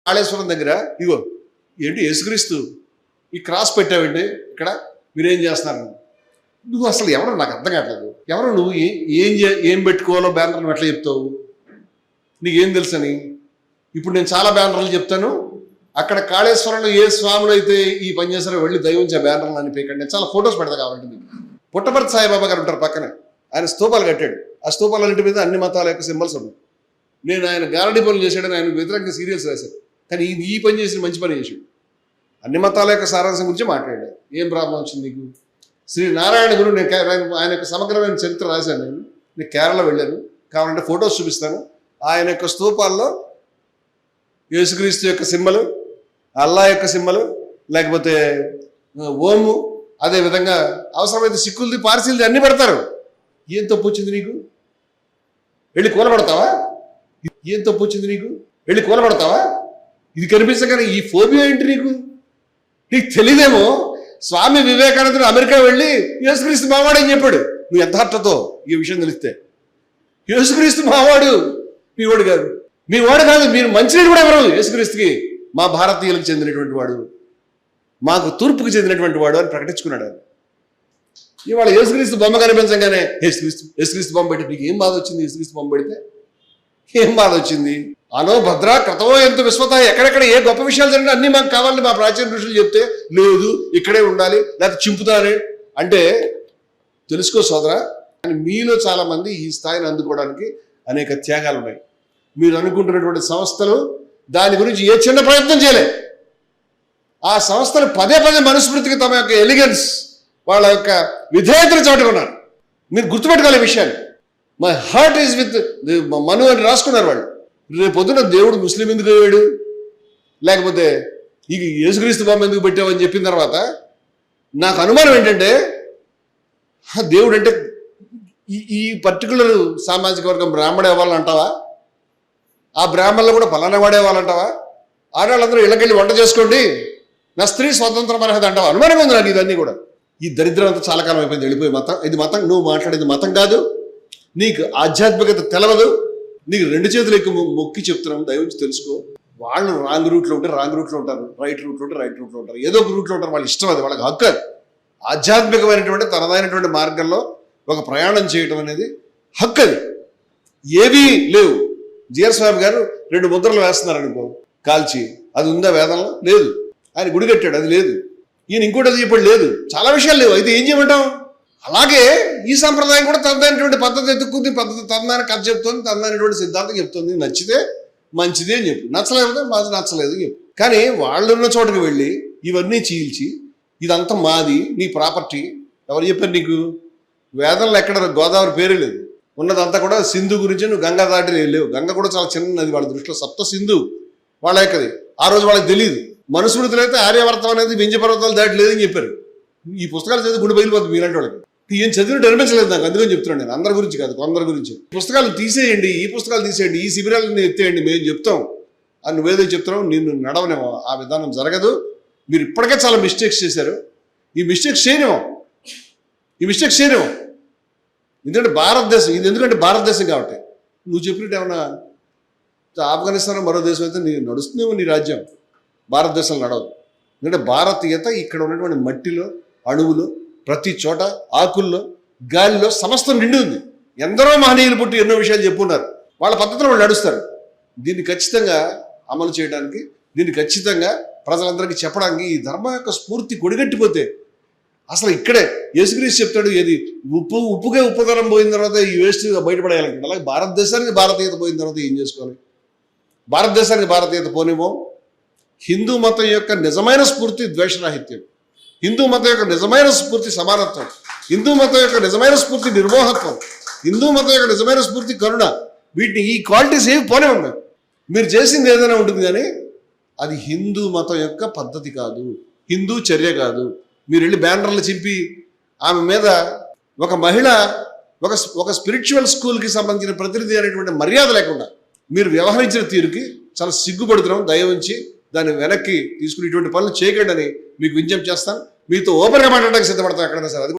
కాళేశ్వరం దగ్గర ఇగో ఏంటి యేసుక్రీస్తు ఈ క్రాస్ పెట్టావండి ఇక్కడ మీరేం చేస్తున్నారు? నువ్వు అసలు ఎవరు నాకు అర్థం కావట్లేదు. ఎవరు నువ్వు? ఏం పెట్టుకోవాలో బ్యానర్లు ఎట్లా చెప్తావు? నీకేం తెలుసని? ఇప్పుడు నేను చాలా బ్యానర్లు చెప్తాను. అక్కడ కాళేశ్వరంలో ఏ స్వాములు అయితే ఈ పని చేస్తారో వెళ్ళి దైవంచే బ్యానర్లు అనిపించండి. నేను చాలా ఫొటోస్ పెడతా కావాలంటే మీకు. పుట్టపర్తి సాయిబాబా గారు ఉంటారు పక్కన, ఆయన స్తూపాలు కట్టాడు. ఆ స్తూపాలన్నింటి మీద అన్ని మతాల యొక్క సింబల్స్ ఉన్నాయి. నేను ఆయన గారడీ పనులు చేశాడని ఆయన వ్యతిరేకంగా సీరియల్స్ రాశాను. కానీ ఈ పని చేసిన మంచి పని చేశాడు. అన్ని మతాల యొక్క సారాంశం గురించి మాట్లాడాడు. ఏం ప్రాబ్లం వచ్చింది నీకు? శ్రీ నారాయణ గురు నేను ఆయన యొక్క సమగ్రమైన చరిత్ర రాశాను. నేను కేరళ వెళ్ళాను, కావాలంటే ఫొటోస్ చూపిస్తాను. ఆయన యొక్క స్తూపాల్లో యేసుక్రీస్తు యొక్క సింబలు, అల్లా యొక్క సింబలు, లేకపోతే ఓము, అదేవిధంగా అవసరమైతే సిక్కులది పార్సీలది అన్ని పెడతారు. ఏం తప్పు వచ్చింది నీకు? వెళ్ళి కూలబడతావా? ఏం తప్పు వచ్చింది నీకు? వెళ్ళి కూలబడతావా? ఇది కనిపించగానే ఈ ఫోబియా ఏంటి నీకు? నీకు తెలియదేమో. స్వామి వివేకానందుడు అమెరికా వెళ్ళి యేసుక్రీస్తు మావాడు అని చెప్పాడు. నువ్వు ఎంత హర్టతో ఈ విషయం తెలిస్తే. యేసుక్రీస్తు మావాడు, మీ వాడు కాదు. మీ వాడు కాదు, మీరు మంచినీడు కూడా ఎవరు యేసుక్రీస్తుకి మా భారతీయులకు చెందినటువంటి వాడు, మాకు తూర్పుకు చెందినటువంటి వాడు అని ప్రకటించుకున్నాడు. ఇవాళ యేసుక్రీస్తు బొమ్మ కనిపించగానే యేసుక్రీస్తు బొమ్మ పెట్టి నీకు ఏం బాధ వచ్చింది? యేసుక్రీస్తు బొమ్మ పెడితే ఏం బాధ వచ్చింది? అనో భద్ర కథమో ఎంత విశ్వత, ఎక్కడెక్కడ ఏ గొప్ప విషయాలు జరిగినా అన్ని మాకు కావాలని మా ప్రాచీన ఋషులు చెప్తే లేదు ఇక్కడే ఉండాలి లేకపోతే చింపుతారే అంటే తెలుసుకో సోదరా. కానీ మీలో చాలా మంది ఈ స్థాయిని అందుకోవడానికి అనేక త్యాగాలు ఉన్నాయి. మీరు అనుకుంటున్నటువంటి సంస్థలు దాని గురించి ఏ చిన్న ప్రయత్నం చేయలే. ఆ సంస్థలు పదే పదే మనుస్మృతికి తమ యొక్క ఎలిగెన్స్, వాళ్ళ యొక్క విధేయతను చాటుకున్నారు. మీరు గుర్తుపెట్టుకోవాలి విషయాన్ని. మై హార్ట్ ఈజ్ విత్ మను అని రాసుకున్నారు వాళ్ళు. రేపు పొద్దున దేవుడు ముస్లిం ఎందుకు అయ్యాడు, లేకపోతే ఈ యేసుక్రీస్తు బొమ్మ ఎందుకు పెట్టావని చెప్పిన తర్వాత నాకు అనుమానం ఏంటంటే, దేవుడు అంటే ఈ పర్టికులర్ సామాజిక వర్గం బ్రాహ్మణ అవ్వాలని అంటావా? ఆ బ్రాహ్మణులు కూడా పలానా వాడే వాళ్ళంటావా? ఆడవాళ్ళందరూ ఇళ్ళకెళ్ళి వంట చేసుకోండి, నా స్త్రీ స్వతంత్రం అనేది అంటావా? అనుమానం ఉంది నాకు. ఇదన్నీ కూడా ఈ దరిద్రం అంతా చాలా కాలం అయిపోయింది. వెళ్ళిపోయి మతం, ఇది మతం. నువ్వు మాట్లాడేది మతం కాదు, నీకు ఆధ్యాత్మికత తెలవదు. నీకు రెండు చేతులు ఎక్కువ మొక్కి చెప్తున్నాను, దయ నుంచి తెలుసుకో. వాళ్ళు రాంగ్ రూట్లో ఉంటే రాంగ్ రూట్లో ఉంటారు, రైట్ రూట్లో ఉంటే రైట్ రూట్లో ఉంటారు, ఏదో ఒక రూట్లో ఉంటారు. వాళ్ళ ఇష్టం, అది వాళ్ళకి హక్కు. అది ఆధ్యాత్మికమైనటువంటి తనదైనటువంటి మార్గంలో ఒక ప్రయాణం చేయటం అనేది హక్కు. అది ఏవీ లేవు. జిఆర్ స్వామి గారు 2 ముద్రలు వేస్తున్నారు అనుకో కాల్చి, అది ఉందా వేదంలో? లేదు. ఆయన గుడి కట్టాడు, అది లేదు. ఈయన ఇంకోటి అది చెప్పాడు, లేదు. చాలా విషయాలు లేవు. అయితే ఏం చేయమంటాం? అలాగే ఈ సంప్రదాయం కూడా తనదైనటువంటి పద్ధతి ఎత్తుక్కుంది, పద్ధతి తనదైన కథ చెప్తుంది, తనదైనటువంటి సిద్ధాంతం చెప్తుంది. నచ్చితే మంచిదే అని చెప్పు, నచ్చలేకపోతే మాది నచ్చలేదు అని చెప్పు. కానీ వాళ్ళున్న చోటుకు వెళ్ళి ఇవన్నీ చీల్చి ఇదంతా మాది, నీ ప్రాపర్టీ. ఎవరు చెప్పారు నీకు? వేదంలో ఎక్కడ గోదావరి పేరే లేదు. ఉన్నదంతా కూడా సింధు గురించి. నువ్వు గంగా దాటి లేవు. గంగ కూడా చాలా చిన్న నది వాళ్ళ దృష్టిలో. సప్త సింధు వాళ్ళ యొక్కది. ఆ రోజు వాళ్ళకి తెలియదు. మనుస్మృతులు అయితే ఆర్యవర్తం అనేది వింధ్య పర్వతాలు దాటి లేదని చెప్పారు. ఈ పుస్తకాలు చదివి గుడి బయలుపోతుంది మీలాంటి వాళ్ళకి. ఏం చదివినట్టు అనిపించలేదు నాకు, అందుకని చెప్తున్నాను. నేను అందరి గురించి కాదు, కొందరి గురించి. పుస్తకాలు తీసేయండి, ఈ పుస్తకాలు తీసేయండి, ఈ శిబిరాలను ఎత్తేయండి, మేము చెప్తాం అని నువ్వేదో చెప్తున్నావు. నిన్ను నడవనేమో, ఆ విధానం జరగదు. మీరు ఇప్పటికే చాలా మిస్టేక్స్ చేశారు. ఈ మిస్టేక్స్ చేయనేమో, ఎందుకంటే భారతదేశం ఇది. ఎందుకంటే భారతదేశం కాబట్టి నువ్వు చెప్పినట్టు ఏమన్నా ఆఫ్ఘనిస్తాన్ మరో దేశం అయితే నీ నడుస్తుందేమో నీ రాజ్యం. భారతదేశంలో నడవదు. ఎందుకంటే భారతీయత ఇక్కడ ఉన్నటువంటి మట్టిలో, అణువులో, ప్రతి చోట, ఆకుల్లో, గాలిలో సమస్తం నిండి ఉంది. ఎందరో మహనీయులు పుట్టి ఎన్నో విషయాలు చెప్పున్నారు. వాళ్ళ పద్ధతిలో వాళ్ళు నడుస్తారు. దీన్ని ఖచ్చితంగా అమలు చేయడానికి, దీన్ని ఖచ్చితంగా ప్రజలందరికీ చెప్పడానికి ఈ ధర్మం యొక్క స్ఫూర్తి కొడిగట్టిపోతే అసలు ఇక్కడే యేసుక్రీస్తు చెప్తాడు, ఏది ఉప్పుకే ఉప్పుదనం పోయిన తర్వాత ఈ వేస్ట్ బయటపడేయాలంటే, అలాగే భారతదేశానికి భారతీయత పోయిన తర్వాత ఏం చేసుకోవాలి? భారతదేశానికి భారతీయత పోనివ్వం. హిందూ మతం యొక్క నిజమైన స్ఫూర్తి ద్వేషరాహిత్యం, హిందూ మతం యొక్క నిజమైన స్ఫూర్తి సమానత్వం, హిందూ మతం యొక్క నిజమైన స్ఫూర్తి నిర్మోహత్వం, హిందూ మతం యొక్క నిజమైన స్ఫూర్తి కరుణ. వీటిని, ఈ క్వాలిటీస్ ఏవి పోనివ్వండి. మీరు చేసింది ఏదైనా ఉంటుంది కానీ అది హిందూ మతం యొక్క పద్ధతి కాదు, హిందూ చర్య కాదు. మీరు వెళ్ళి బ్యానర్లు చింపి ఆమె మీద ఒక మహిళ ఒక స్పిరిచువల్ స్కూల్కి సంబంధించిన ప్రతినిధి అనేటువంటి మర్యాద లేకుండా మీరు వ్యవహరించిన తీరుకి చాలా సిగ్గుపడుతున్నాం. దయ ఉంచి దాన్ని వెనక్కి తీసుకుని ఇటువంటి పనులు చేయకండి అని మీకు విజ్ఞప్తి చేస్తాను. మీతో ఓపెన్గా మాట్లాడడానికి సిద్ధపడతాను ఎక్కడైనా సరే.